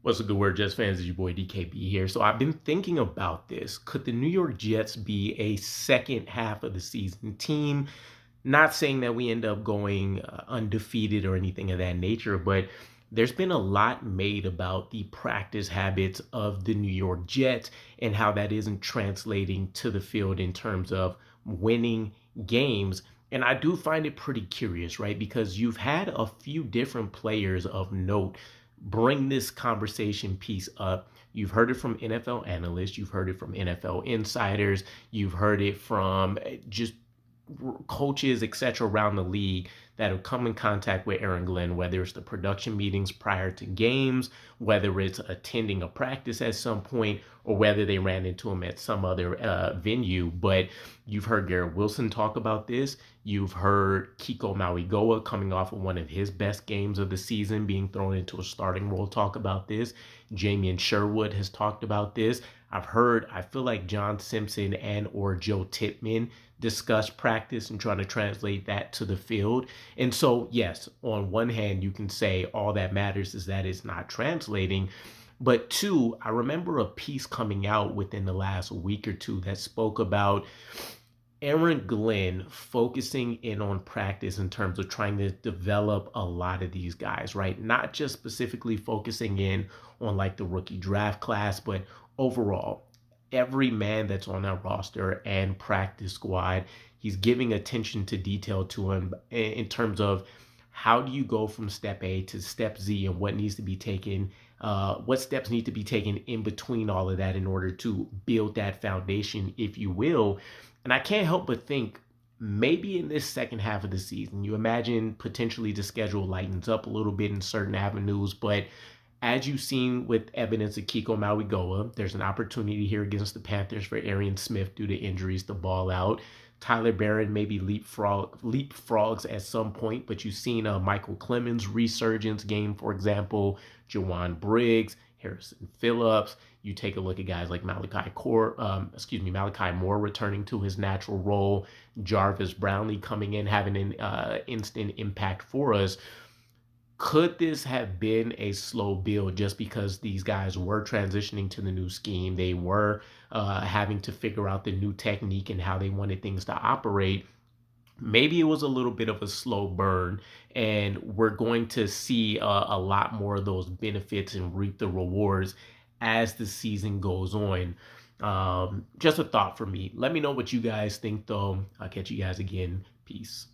What's a good word, Jets fans? It's your boy DKB here. So I've been thinking about this. Could the New York Jets be a second half of the season team? Not saying that we end up going undefeated or anything of that nature, but there's been a lot made about the practice habits of the New York Jets and how that isn't translating to the field in terms of winning games. And I do find it pretty curious, right? Because you've had a few different players of note bring this conversation piece up. You've heard it from NFL analysts, you've heard it from NFL insiders, you've heard it from just coaches, etc., around the league that have come in contact with Aaron Glenn, whether it's the production meetings prior to games, whether it's attending a practice at some point, or whether they ran into him at some other venue. But you've heard Garrett Wilson talk about this. You've heard Kiko Mauigoa coming off of one of his best games of the season, being thrown into a starting role, talk about this. Jamien Sherwood has talked about this. I feel like John Simpson and or Joe Tippmann discuss practice and trying to translate that to the field. And so, yes, on one hand, you can say all that matters is that it's not translating. But two, I remember a piece coming out within the last week or two that spoke about Aaron Glenn focusing in on practice in terms of trying to develop a lot of these guys, right? Not just specifically focusing in on like the rookie draft class, but overall, every man that's on that roster and practice squad, he's giving attention to detail to him in terms of how do you go from step A to step Z and what needs to be taken, what steps need to be taken in between all of that in order to build that foundation, if you will. And I can't help but think maybe in this second half of the season, you imagine potentially the schedule lightens up a little bit in certain avenues, but as you've seen with evidence of Kiko Mauigoa, there's an opportunity here against the Panthers for Arian Smith due to injuries to ball out. Tyler Barron maybe leapfrogs at some point, but you've seen Michael Clemens' resurgence game, for example, Jawan Briggs, Harrison Phillips. You take a look at guys like Malachi Moore returning to his natural role, Jarvis Brownlee coming in, having an instant impact for us. Could this have been a slow build just because these guys were transitioning to the new scheme? They were having to figure out the new technique and how they wanted things to operate. Maybe it was a little bit of a slow burn, and we're going to see a lot more of those benefits and reap the rewards as the season goes on. Just a thought for me. Let me know what you guys think, though. I'll catch you guys again. Peace.